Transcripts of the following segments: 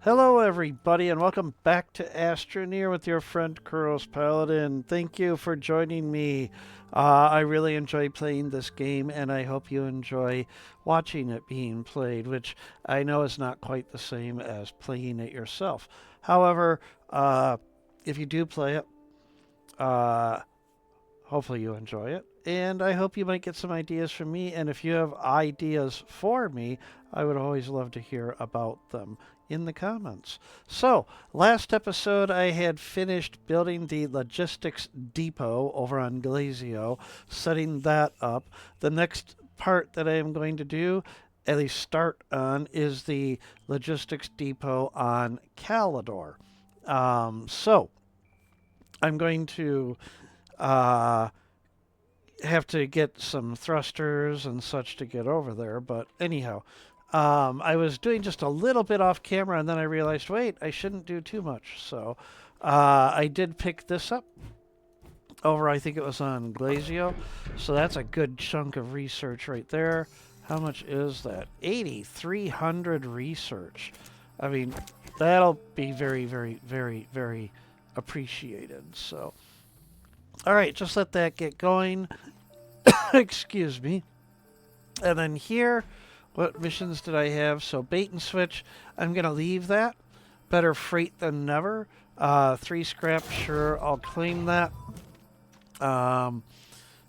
Hello, everybody, and welcome back to Astroneer with your friend Kuros Paladin. Thank you for joining me. I really enjoy playing this game, and I hope you enjoy watching it being played, which I know is not quite the same as playing it yourself. However, if you do play it, uh, hopefully you enjoy it. And I hope you might get some ideas from me. And if you have ideas for me, I would always love to hear about them in the comments. So, last episode, I had finished building the logistics depot over on Glazio, setting that up. The next part that I am going to do, at least start on, is the logistics depot on Calidor. So, I'm going to uh, have to get some thrusters and such to get over there. But anyhow, I was doing just a little bit off camera, and then I realized, wait, I shouldn't do too much. So I did pick this up over, I think it was on Glazio. So that's a good chunk of research right there. How much is that? 8,300 research. I mean, that'll be very, very, very, very appreciated. So, all right, just let that get going. Excuse me. And then here, what missions did I have? So bait and switch, I'm going to leave that. Better freight than never. 3 scrap, sure, I'll claim that. Don't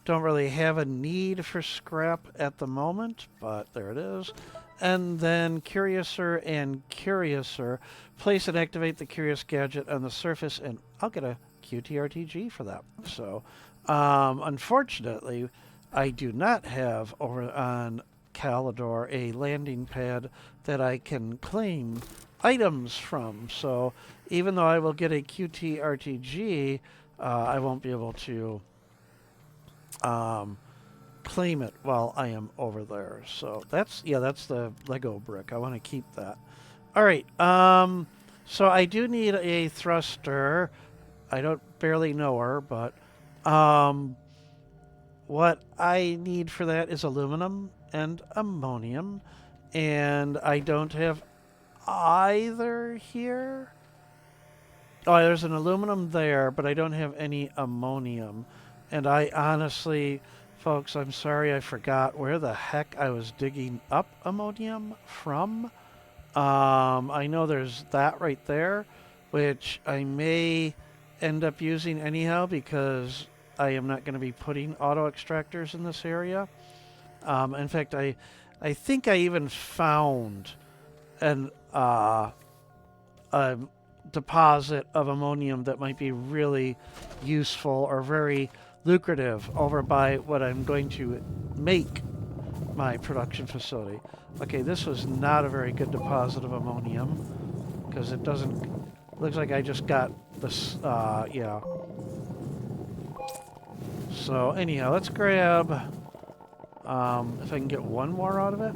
really have a need for scrap at the moment, but there it is. And then Curiouser and Curiouser. Place and activate the Curious gadget on the surface, and I'll get a QTRTG for that. So, unfortunately, I do not have over on Calidor a landing pad that I can claim items from. So, even though I will get a QTRTG, I won't be able to claim it while I am over there. So that's the Lego brick. I want to keep that. All right. So I do need a thruster. I don't barely know her, but what I need for that is aluminum and ammonium, and I don't have either here. Oh, there's an aluminum there, but I don't have any ammonium. And I honestly, folks, I'm sorry I forgot where the heck I was digging up ammonium from. I know there's that right there, which I may end up using anyhow because I am not going to be putting auto extractors in this area. In fact, I think I even found an a deposit of ammonium that might be really useful or very lucrative over by what I'm going to make my production facility. Okay, this was not a very good deposit of ammonium because it doesn't. Looks like I just got this. Yeah. So anyhow, let's grab. If I can get one more out of it.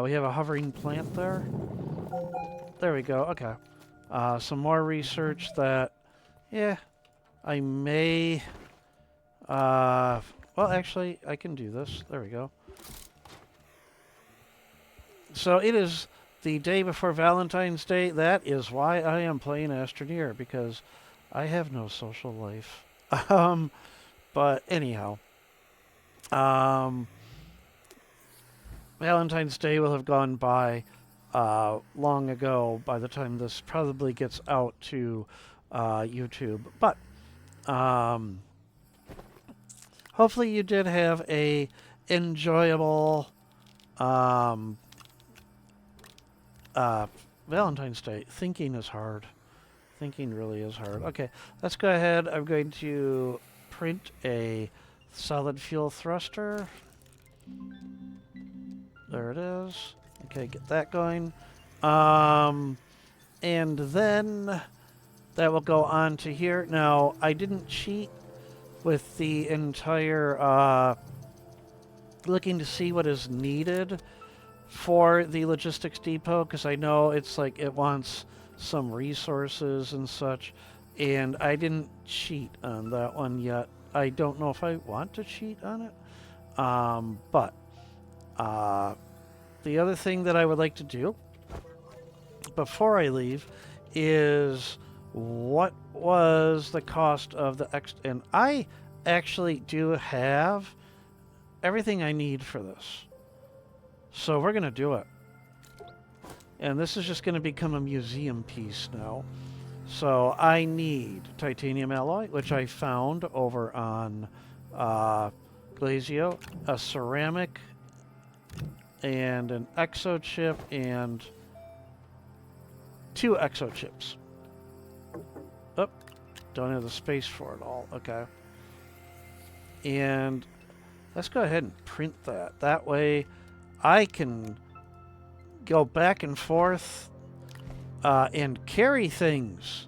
We have a hovering plant there. There we go. Okay. Some more research that, yeah, I may. Well, actually, I can do this. There we go. So it is the day before Valentine's Day. That is why I am playing Astroneer, because I have no social life. But anyhow, Valentine's Day will have gone by long ago by the time this probably gets out to YouTube. But hopefully you did have a enjoyable Valentine's Day. Thinking is hard. Thinking really is hard. Okay, let's go ahead. I'm going to print a solid fuel thruster. There it is. Okay, get that going. And then that will go on to here. Now, I didn't cheat with the entire looking to see what is needed for the logistics depot, because I know it's like it wants some resources and such, and I didn't cheat on that one yet. I don't know if I want to cheat on it, but the other thing that I would like to do before I leave is what was the cost of the X. And I actually do have everything I need for this. So we're going to do it. And this is just going to become a museum piece now. So I need titanium alloy, which I found over on Glazio, a ceramic, and an exo chip, and 2 exo chips. Oh, don't have the space for it all. Okay. And let's go ahead and print that. That way I can go back and forth and carry things.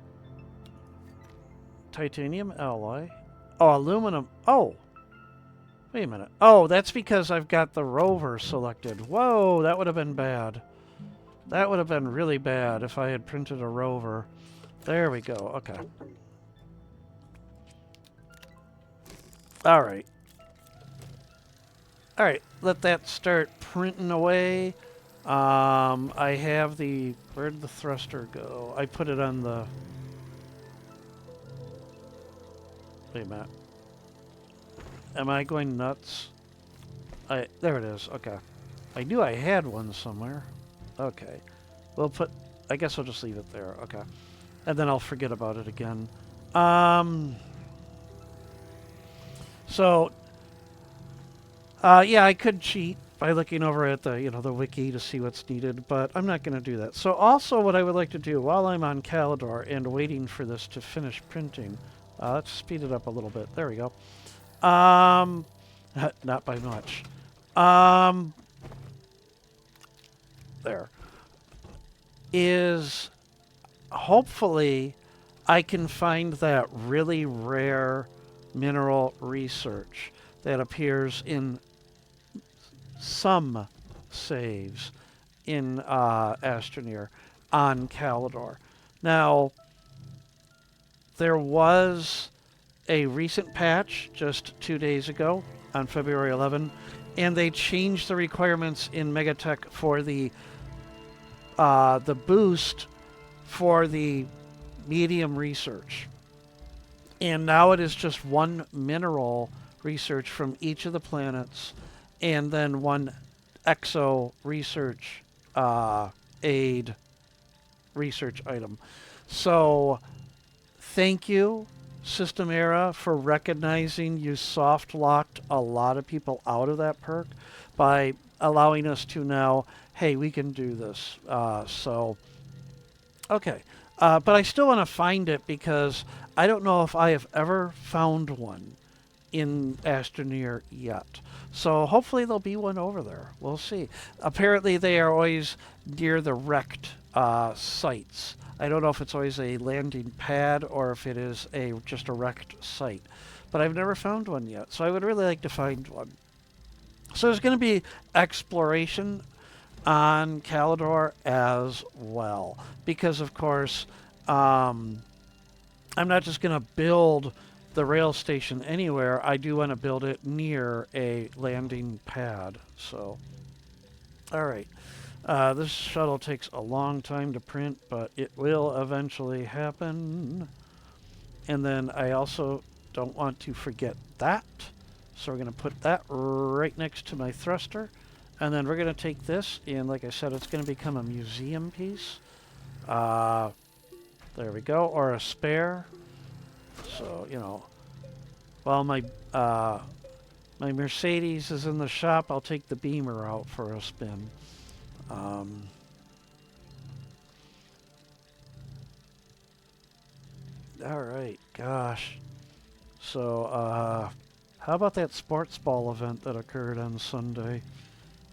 Titanium alloy. Oh, aluminum. Oh, wait a minute. Oh, that's because I've got the rover selected. Whoa, that would have been bad. That would have been really bad if I had printed a rover. There we go. Okay. All right. All right. Let that start printing away. I have the... Where'd the thruster go? I put it on the... Wait a minute. Am I going nuts? There it is. Okay. I knew I had one somewhere. Okay. We'll put... I guess I'll just leave it there. Okay. And then I'll forget about it again. So... yeah, I could cheat by looking over at the, the wiki to see what's needed, but I'm not going to do that. So also what I would like to do while I'm on Calidor and waiting for this to finish printing, let's speed it up a little bit. There we go. Not by much. There. Is hopefully I can find that really rare mineral research that appears in some saves in Astroneer on Calidor. Now, there was a recent patch just 2 days ago on February 11, and they changed the requirements in Megatech for the boost for the medium research. And now it is just 1 mineral research from each of the planets, and then 1 exo research aid research item. So thank you, System Era, for recognizing you soft locked a lot of people out of that perk by allowing us to now, hey, we can do this. Okay. But I still want to find it because I don't know if I have ever found one in Astroneer yet. So hopefully there'll be one over there. We'll see. Apparently they are always near the wrecked sites. I don't know if it's always a landing pad or if it is just a wrecked site. But I've never found one yet, so I would really like to find one. So there's going to be exploration on Calidor as well. Because, of course, I'm not just going to build the rail station anywhere. I do want to build it near a landing pad. So, all right. This shuttle takes a long time to print, but it will eventually happen. And then I also don't want to forget that. So we're going to put that right next to my thruster. And then we're going to take this, and like I said, it's going to become a museum piece. There we go, or a spare. So, while my Mercedes is in the shop, I'll take the Beamer out for a spin. All right, gosh. So, how about that sports ball event that occurred on Sunday?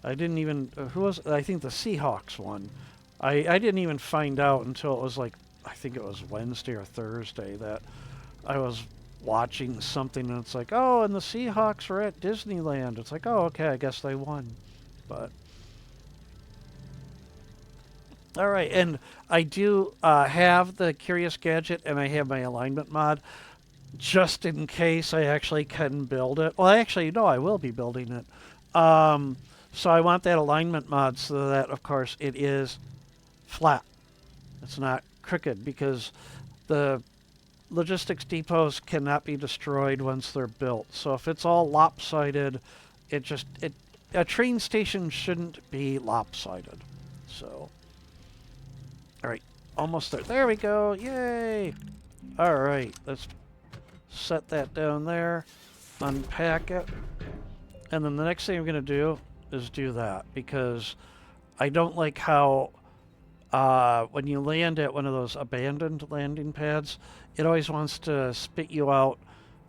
I didn't even, who was, I think the Seahawks won. I didn't even find out until it was like, I think it was Wednesday or Thursday that I was watching something and it's like, oh, and the Seahawks were at Disneyland. It's like, oh, okay, I guess they won. But, all right, and I do have the Curious Gadget and I have my alignment mod just in case I actually can build it. Well, actually, no, I will be building it. So I want that alignment mod so that, of course, it is flat. It's not crooked because the logistics depots cannot be destroyed once they're built. So if it's all lopsided, it a train station shouldn't be lopsided. So, all right, almost there. There we go. Yay! All right, let's set that down there, unpack it, and then the next thing I'm going to do is do that because I don't like how when you land at one of those abandoned landing pads, it always wants to spit you out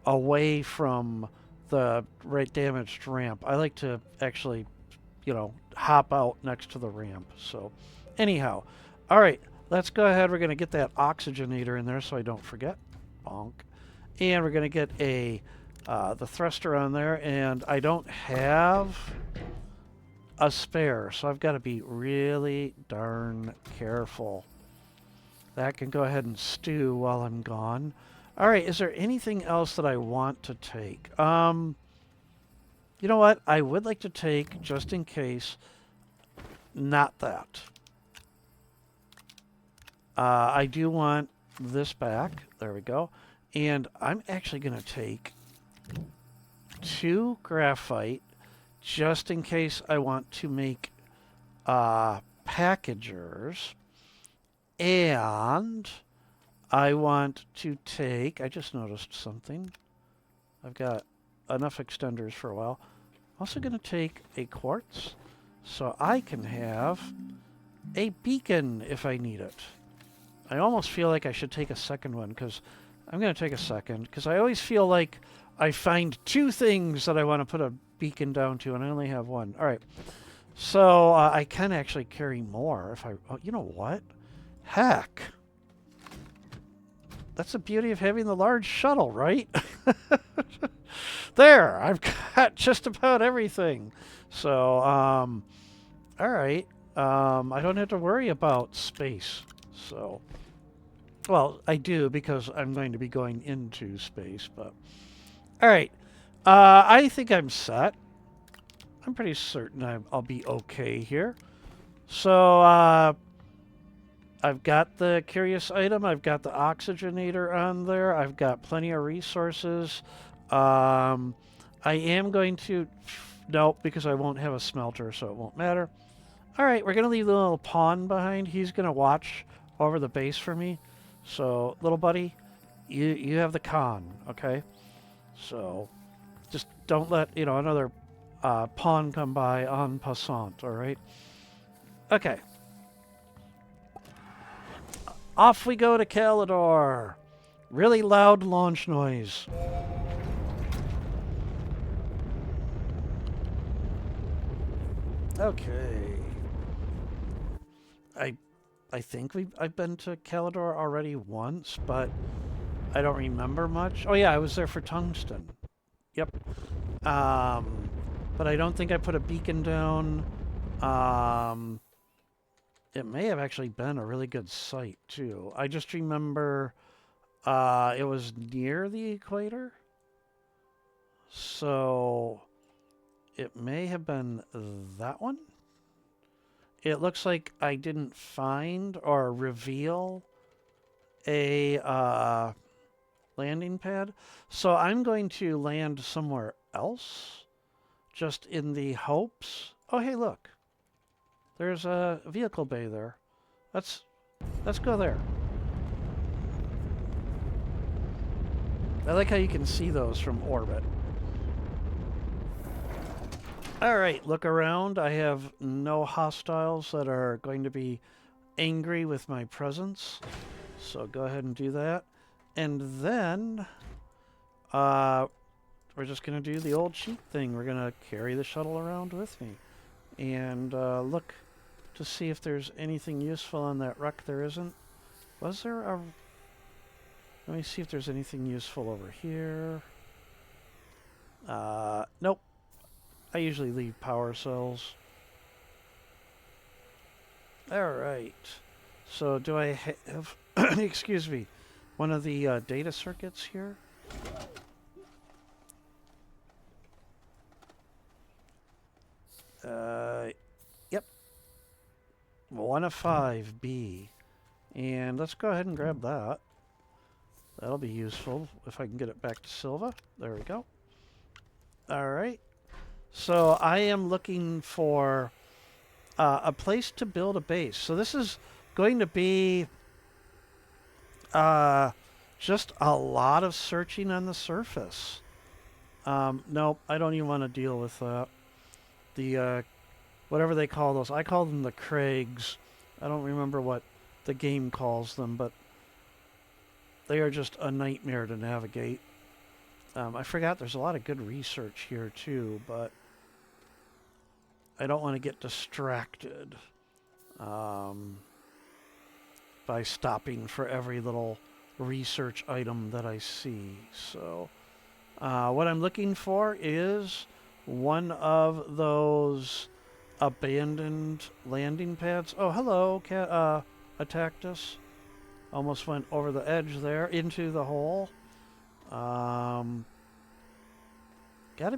away from the damaged ramp. I like to actually, hop out next to the ramp. So, anyhow, all right, let's go ahead. We're going to get that oxygenator in there so I don't forget. Bonk. And we're going to get the thruster on there, and I don't have a spare, so I've got to be really darn careful. That can go ahead and stew while I'm gone. All right, is there anything else that I want to take? You know what? I would like to take, just in case, not that. I do want this back. There we go. And I'm actually going to take 2 graphite just in case I want to make packagers. And I want to take, I just noticed something. I've got enough extenders for a while. I'm also going to take a quartz so I can have a beacon if I need it. I almost feel like I should take a second one because I'm going to take a second because I always feel like I find 2 things that I want to put a beacon down to and I only have 1. All right. So I can actually carry more if I, oh, you know what? Heck. That's the beauty of having the large shuttle, right? There, I've got just about everything. So, all right. I don't have to worry about space. So, well, I do because I'm going to be going into space, but all right. I think I'm set. I'm pretty certain I'll be okay here. So, I've got the curious item. I've got the oxygenator on there. I've got plenty of resources. I am going to... Nope, because I won't have a smelter, so it won't matter. All right, we're going to leave the little pawn behind. He's going to watch over the base for me. So, little buddy, you have the con, okay? So, just don't let, another pawn come by en passant, all right? Okay. Off we go to Calidor. Really loud launch noise. Okay. I think I've been to Calidor already once, but I don't remember much. Oh yeah, I was there for tungsten. Yep. But I don't think I put a beacon down. It may have actually been a really good site too. I just remember it was near the equator. So it may have been that one. It looks like I didn't find or reveal a landing pad. So I'm going to land somewhere else just in the hopes. Oh, hey, look. There's a vehicle bay there. Let's go there. I like how you can see those from orbit. All right, look around. I have no hostiles that are going to be angry with my presence. So go ahead and do that. And then we're just going to do the old cheat thing. We're going to carry the shuttle around with me. And look to see if there's anything useful on that wreck. There isn't. Was there a... Let me see if there's anything useful over here. Nope. I usually leave power cells. Alright. So do I have... excuse me. One of the data circuits here? Yep. 1 of 5, B. And let's go ahead and grab that. That'll be useful if I can get it back to Silva. There we go. All right. So I am looking for a place to build a base. So this is going to be just a lot of searching on the surface. Nope, I don't even want to deal with that. The whatever they call those, I call them the Craigs. I don't remember what the game calls them, but they are just a nightmare to navigate. I forgot there's a lot of good research here too, but I don't want to get distracted by stopping for every little research item that I see. So what I'm looking for is one of those abandoned landing pads. Oh, hello, cat. Attacked us. Almost went over the edge there into the hole. Gotta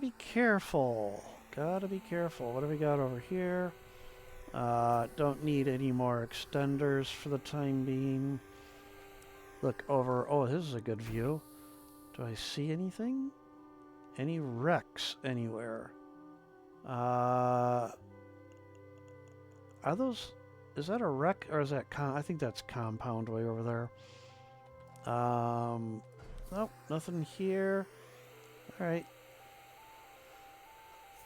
be careful. Gotta be careful. What do we got over here? Don't need any more extenders for the time being. Look over. Oh, this is a good view. Do I see anything? Any wrecks anywhere? Are those... Is that a wreck or is that... I think that's compound way over there. Nope, nothing here. Alright.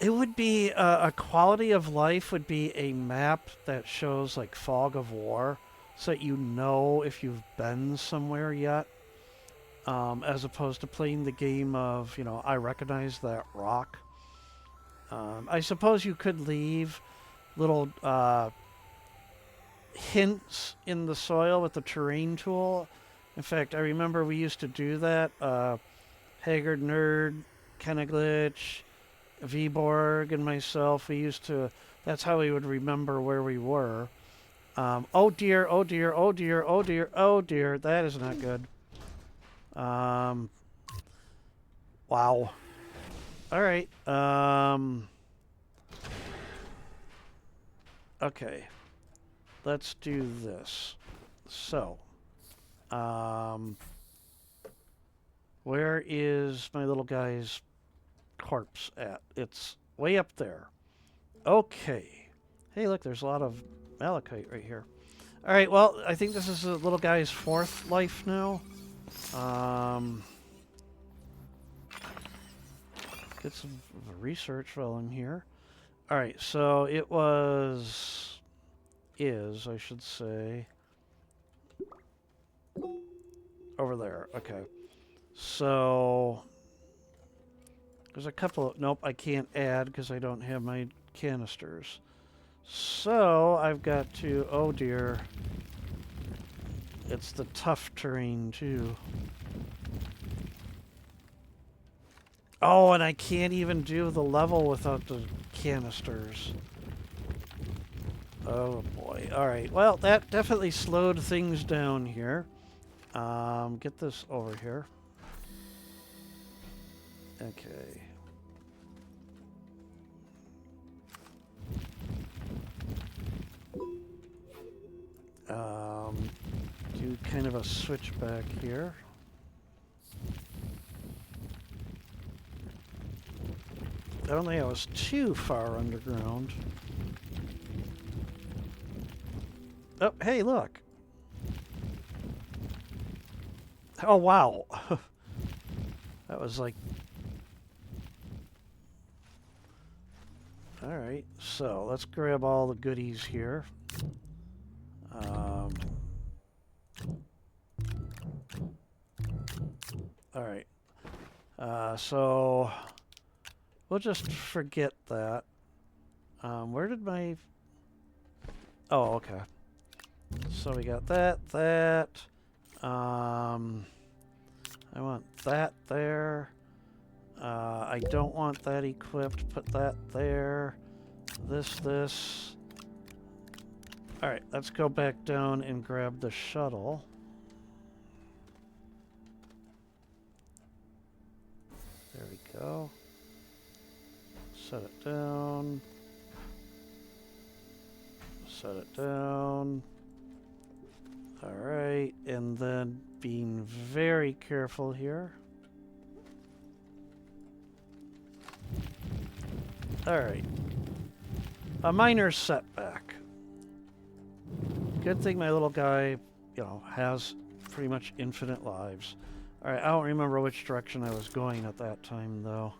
It would be... a quality of life would be a map that shows like fog of war so that you know if you've been somewhere yet. As opposed to playing the game of, you know, I recognize that rock. I suppose you could leave little hints in the soil with the terrain tool. In fact, I remember we used to do that. Haggard Nerd, Kenneglitch, Vborg, and myself, we used to... That's how we would remember where we were. Oh dear, oh dear, oh dear, oh dear, oh dear. That is not good. Wow. Alright. Okay. Let's do this. So. Where is my little guy's corpse at? It's way up there. Okay. Hey, look, there's a lot of malachite right here. Alright, well, I think this is the little guy's fourth life now. Get some research while I'm here. Alright, so it was... I should say. Over there, okay. So... There's a couple of... Nope, I can't add because I don't have my canisters. So, I've got to... Oh dear. It's the tough terrain, too. Oh, and I can't even do the level without the canisters. Oh, boy. Alright, well, that definitely slowed things down here. Get this over here. Okay. Do kind of a switchback here. I don't think I was too far underground. Oh, hey, look. Oh, wow. That was like... Alright, so let's grab all the goodies here. Alright. So... We'll just forget that. Where did my... Oh, okay. So we got that. I want that there. I don't want that equipped. Put that there. This. Alright, let's go back down and grab the shuttle. There we go. Set it down. Set it down. Alright. very careful here. Alright. A minor setback. Good thing my little guy, you know, has pretty much infinite lives. Alright, I don't remember which direction I was going at that time, though.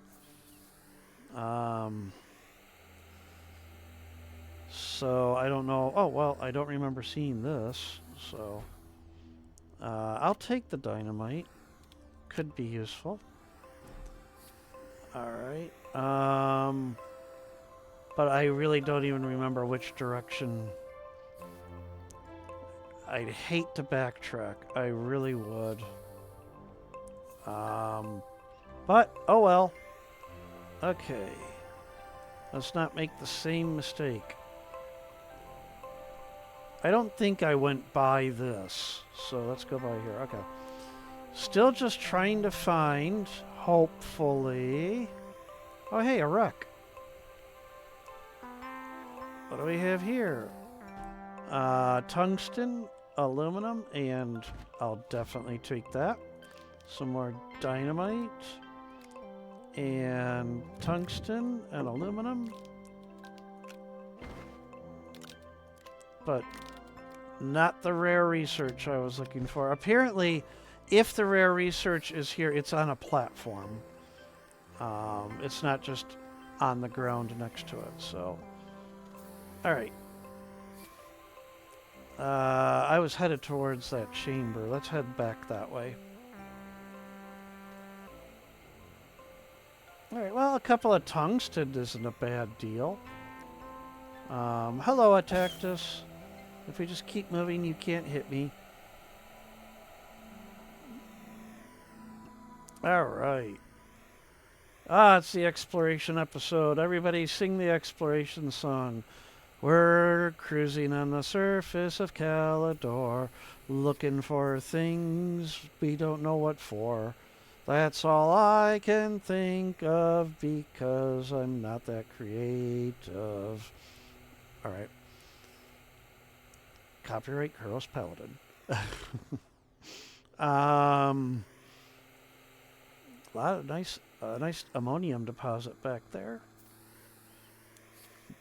So, I don't know. Oh, well, I don't remember seeing this, so... I'll take the dynamite. Could be useful. Alright. But I really don't even remember which direction. I'd hate to backtrack. I really would. But, oh well. Okay. Let's not make the same mistake. I don't think I went by this. So let's go by here. Okay. Still just trying to find, hopefully... Oh, hey, a wreck. What do we have here? Tungsten, aluminum, and I'll definitely take that. Some more dynamite, and tungsten, and aluminum. But not the rare research I was looking for. Apparently, if the rare research is here, it's on a platform. It's not just on the ground next to it, so... Alright. I was headed towards that chamber. Let's head back that way. Alright, well, a couple of tungsten isn't a bad deal. Hello, Attactus. If we just keep moving, you can't hit me. Alright. Ah, it's the exploration episode. Everybody sing the exploration song. We're cruising on the surface of Calidor, looking for things we don't know what for. That's all I can think of because I'm not that creative. Alright. Copyright Kuros Paladin. A lot of nice ammonium deposit back there.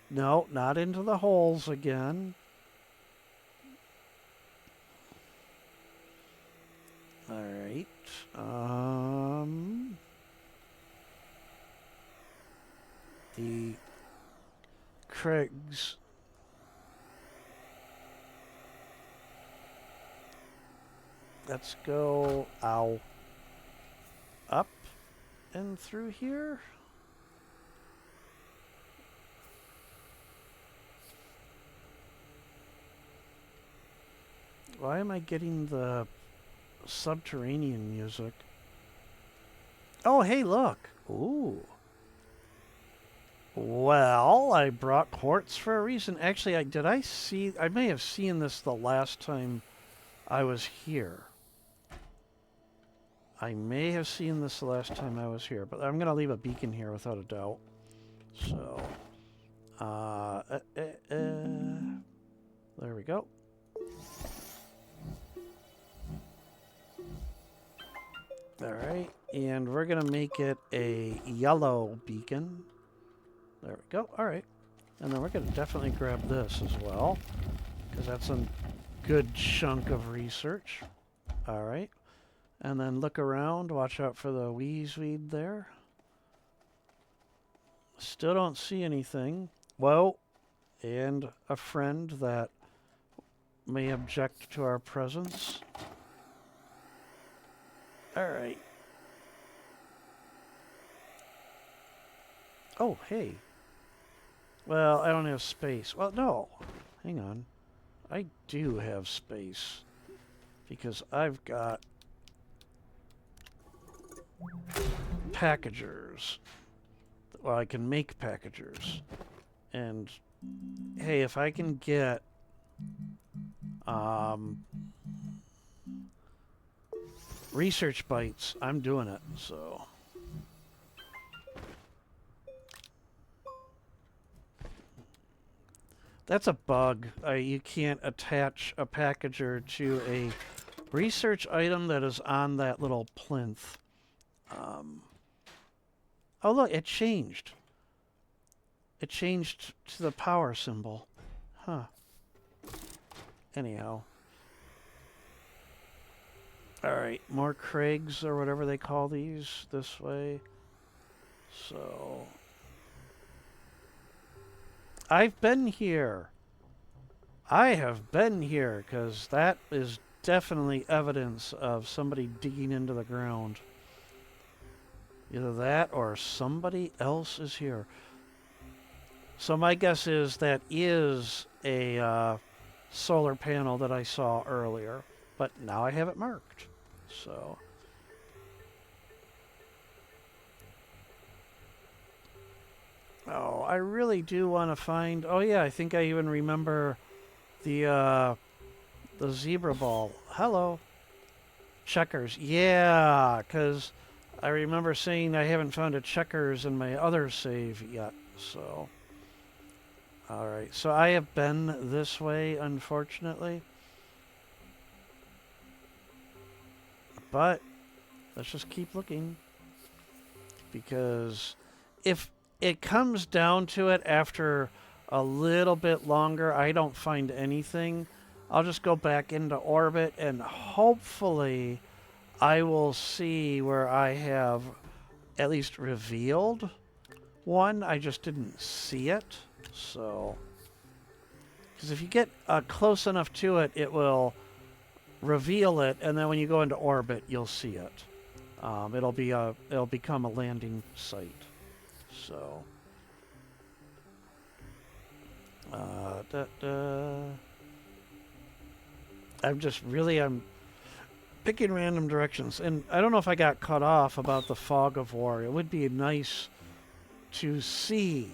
No, not into the holes again. All right. The Craigs. Let's go, ow, up and through here. Why am I getting the subterranean music? Oh, hey, look. Ooh. Well, I brought quartz for a reason. Actually, I may have seen this the last time I was here. I may have seen this the last time I was here, but I'm going to leave a beacon here without a doubt. So, there we go. Alright, and we're going to make it a yellow beacon. There we go. Alright. And then we're going to definitely grab this as well, because that's a good chunk of research. Alright. And then look around. Watch out for the weed there. Still don't see anything. Whoa. And a friend that may object to our presence. Alright. Oh, hey. Well, I don't have space. Well, no. Hang on. I do have space. Because I've got packagers. Well, I can make packagers. And, hey, if I can get research bites, I'm doing it, so. That's a bug. You can't attach a packager to a Research item that is on that little plinth. Oh, look, it changed. It changed to the power symbol. Huh. Anyhow. Alright, more Craigs or whatever they call these this way. So... I've been here. I have been here, because that is definitely evidence of somebody digging into the ground. Either that or somebody else is here. So my guess is that is a solar panel that I saw earlier. But now I have it marked. So... Oh, I really do want to find... Oh yeah, I think I even remember the zebra ball. Hello. Checkers. Yeah, because I remember saying I haven't found a checkers in my other save yet. So... Alright, so I have been this way, unfortunately. But let's just keep looking. Because if it comes down to it after a little bit longer, I don't find anything, I'll just go back into orbit and hopefully I will see where I have at least revealed one. I just didn't see it. So, because if you get close enough to it, it will reveal it, and then when you go into orbit, you'll see it. It'll become a landing site. So, I'm picking random directions, and I don't know if I got cut off about the fog of war. It would be nice to see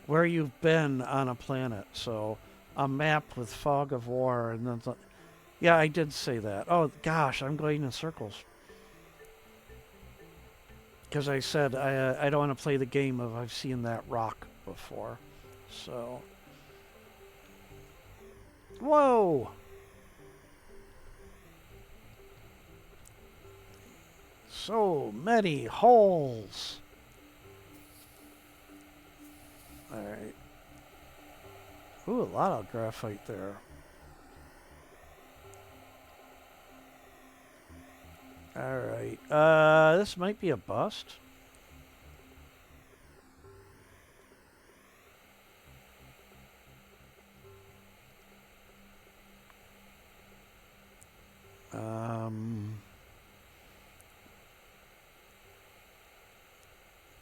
where you've been on a planet. So, a map with fog of war, and then yeah, I did say that. Oh gosh, I'm going in circles. Because I said I don't want to play the game of I've seen that rock before. So... Whoa! So many holes! Alright. Ooh, a lot of graphite there. Alright, this might be a bust.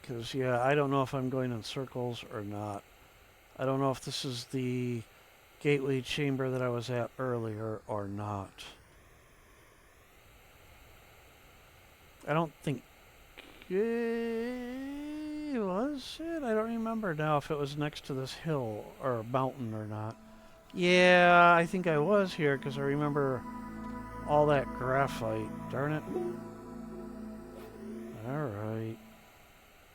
Because, yeah, I don't know if I'm going in circles or not. I don't know if this is the gateway chamber that I was at earlier or not. I don't think... was it? I don't remember now if it was next to this hill or mountain or not. Yeah, I think I was here because I remember all that graphite. Darn it. Alright.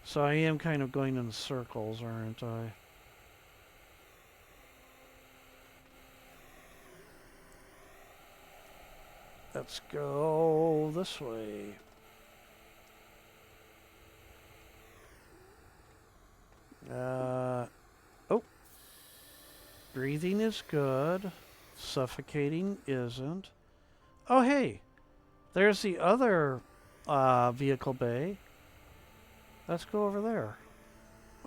So I am kind of going in circles, aren't I? Let's go this way. Oh. Breathing is good. Suffocating isn't. Oh, hey. There's the other vehicle bay. Let's go over there.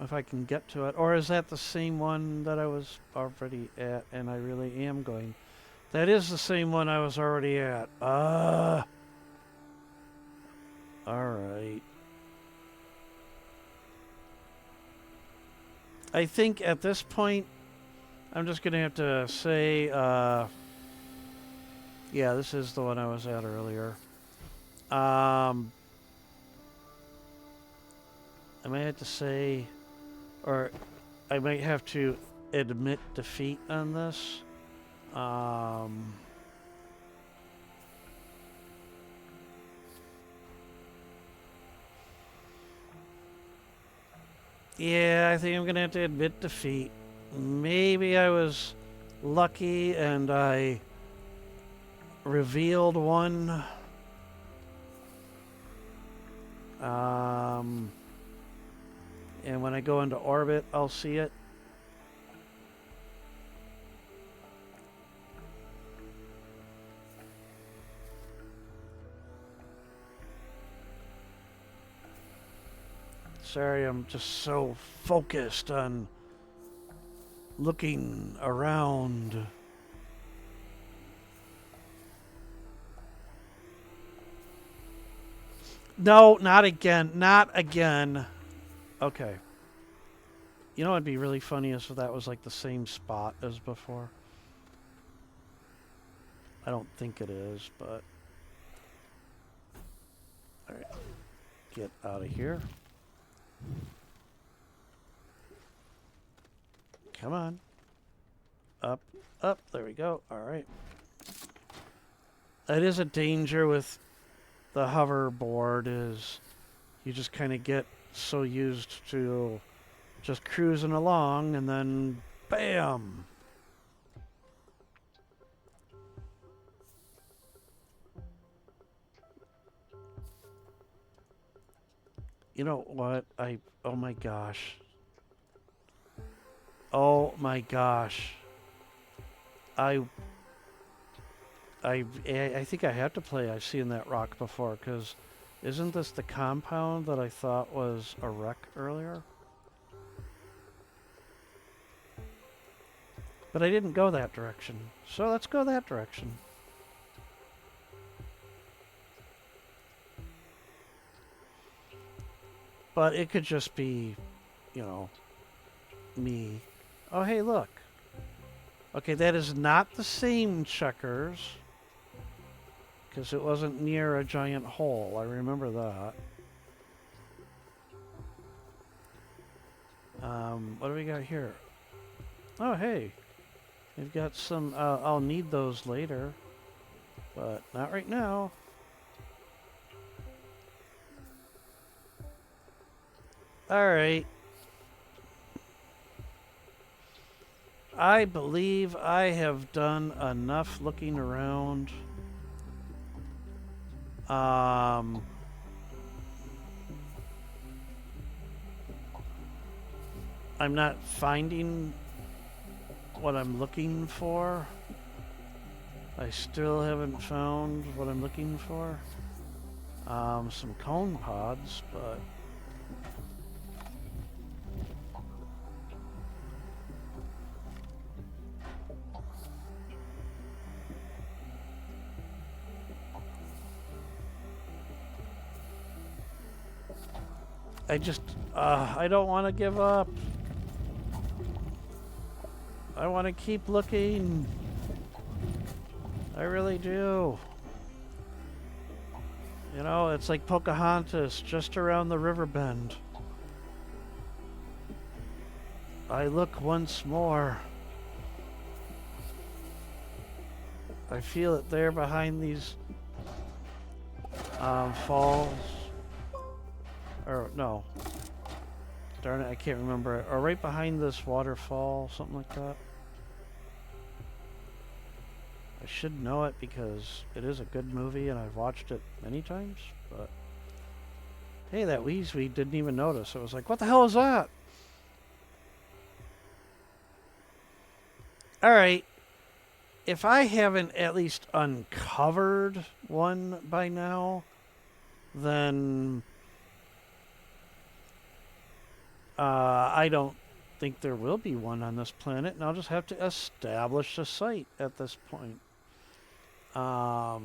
If I can get to it. Or is that the same one that I was already at and I really am going? That is the same one I was already at. Alright. I think at this point, I'm just going to have to say, yeah, this is the one I was at earlier. I might have to say, or I might have to admit defeat on this. Yeah, I think I'm going to have to admit defeat. Maybe I was lucky and I revealed one. And when I go into orbit, I'll see it. Sorry, I'm just so focused on looking around. No, not again. Not again. Okay. You know what'd be really funny is if that was like the same spot as before. I don't think it is, but... Alright. Get out of here. Come on. Up, up. There we go. Alright. That is a danger with the hoverboard, is you just kind of get so used to just cruising along and then bam! You know what? Oh my gosh. Oh my gosh. I think I have to play I've seen that rock before, because isn't this the compound that I thought was a wreck earlier? But I didn't go that direction, so let's go that direction. But it could just be, you know, me. Oh, hey, look. Okay, that is not the same checkers, because it wasn't near a giant hole. I remember that. What do we got here? Oh, hey. We've got some... I'll need those later, but not right now. Alright. I believe I have done enough looking around. I'm not finding what I'm looking for. I still haven't found what I'm looking for. Some cone pods, but... I don't want to give up. I want to keep looking. I really do. You know, it's like Pocahontas just around the river bend. I look once more. I feel it there behind these falls. Or, no. Darn it, I can't remember. Or right behind this waterfall, something like that. I should know it because it is a good movie and I've watched it many times, but... Hey, that we didn't even notice. It was like, what the hell is that? Alright. If I haven't at least uncovered one by now, then... I don't think there will be one on this planet, and I'll just have to establish a site at this point. I've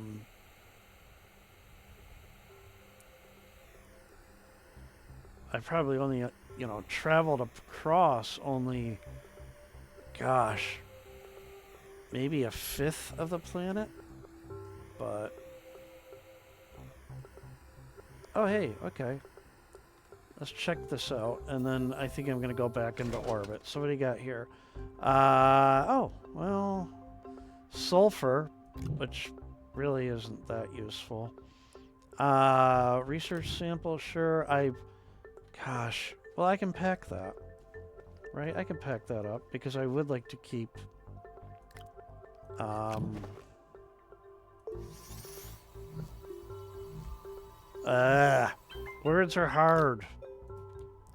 probably only, you know, traveled across only, gosh, maybe a fifth of the planet, but... Oh, hey, okay. Let's check this out, and then I think I'm going to go back into orbit. So what do you got here? Oh, well, sulfur, which really isn't that useful. Research sample, sure. Gosh, well, I can pack that, right? I can pack that up, because I would like to keep, Words are hard.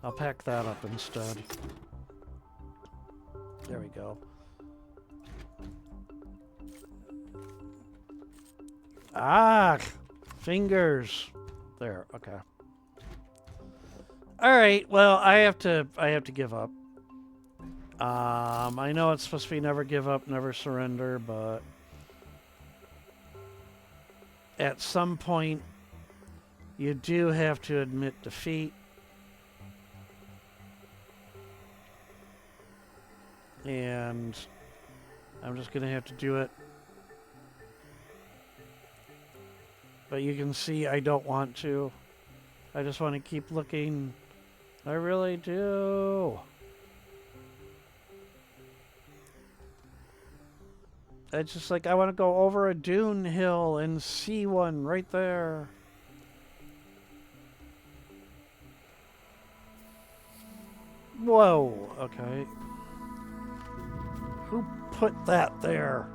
I'll pack that up instead. There we go. Ah! Fingers. There, okay. Alright, well, I have to give up. I know it's supposed to be never give up, never surrender, but at some point you do have to admit defeat. And I'm just gonna have to do it. But you can see I don't want to. I just want to keep looking. I really do. It's just like I want to go over a dune hill and see one right there. Whoa, okay. Who put that there?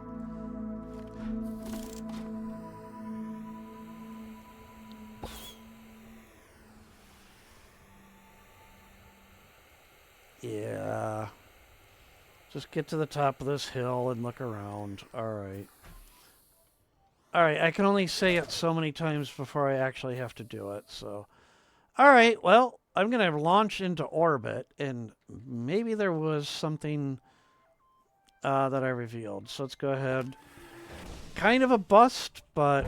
Yeah. Just get to the top of this hill and look around. Alright. Alright, I can only say it so many times before I actually have to do it, so. Alright, well, I'm going to launch into orbit, and maybe there was something that I revealed. So let's go ahead. Kind of a bust, but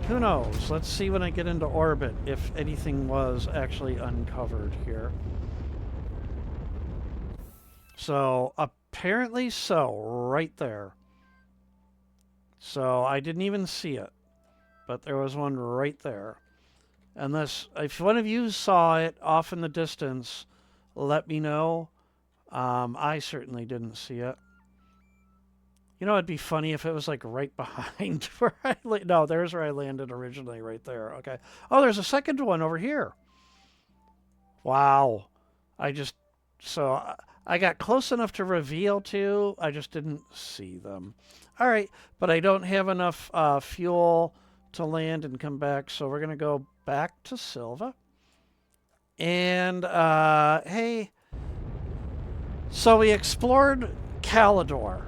who knows? Let's see when I get into orbit if anything was actually uncovered here. So, apparently so, right there. So, I didn't even see it. But there was one right there. And this, if one of you saw it off in the distance, let me know. I certainly didn't see it. You know, it'd be funny if it was like right behind where I no, there's where I landed originally, right there. Okay. Oh, there's a second one over here. Wow. So I got close enough to reveal two. I just didn't see them. All right, but I don't have enough fuel to land and come back, so we're going to go back to Silva. And, hey, so we explored Calidor.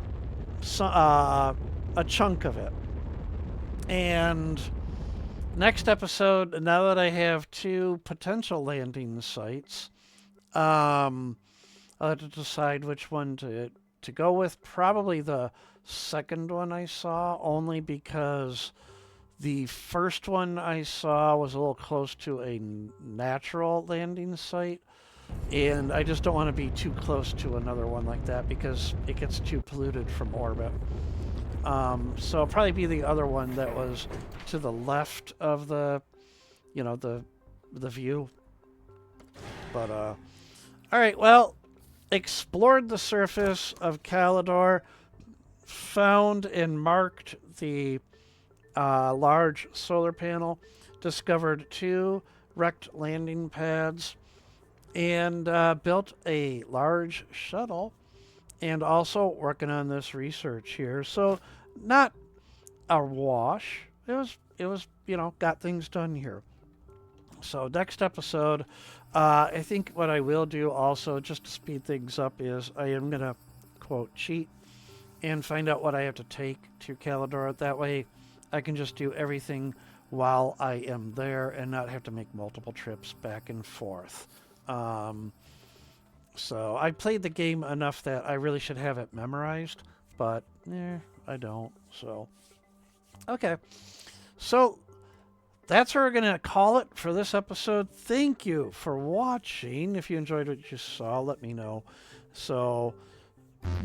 So, a chunk of it. And next episode, now that I have two potential landing sites, I'll have to decide which one to go with. Probably the second one I saw, only because the first one I saw was a little close to a natural landing site. And I just don't want to be too close to another one like that because it gets too polluted from orbit. So it'll probably be the other one that was to the left of the, you know, the view. But, all right, well, explored the surface of Calidor, found and marked the large solar panel, discovered two wrecked landing pads, and built a large shuttle, and also working on this research here. So not a wash. It was you know, got things done here. So next episode, I think what I will do also, just to speed things up, is I am going to, quote, cheat and find out what I have to take to Calidor. That way I can just do everything while I am there and not have to make multiple trips back and forth. So I played the game enough that I really should have it memorized, but I don't. So, okay. So that's where we're going to call it for this episode. Thank you for watching. If you enjoyed what you saw, let me know. So,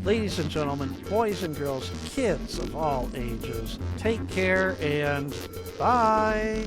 ladies and gentlemen, boys and girls, kids of all ages, take care and bye.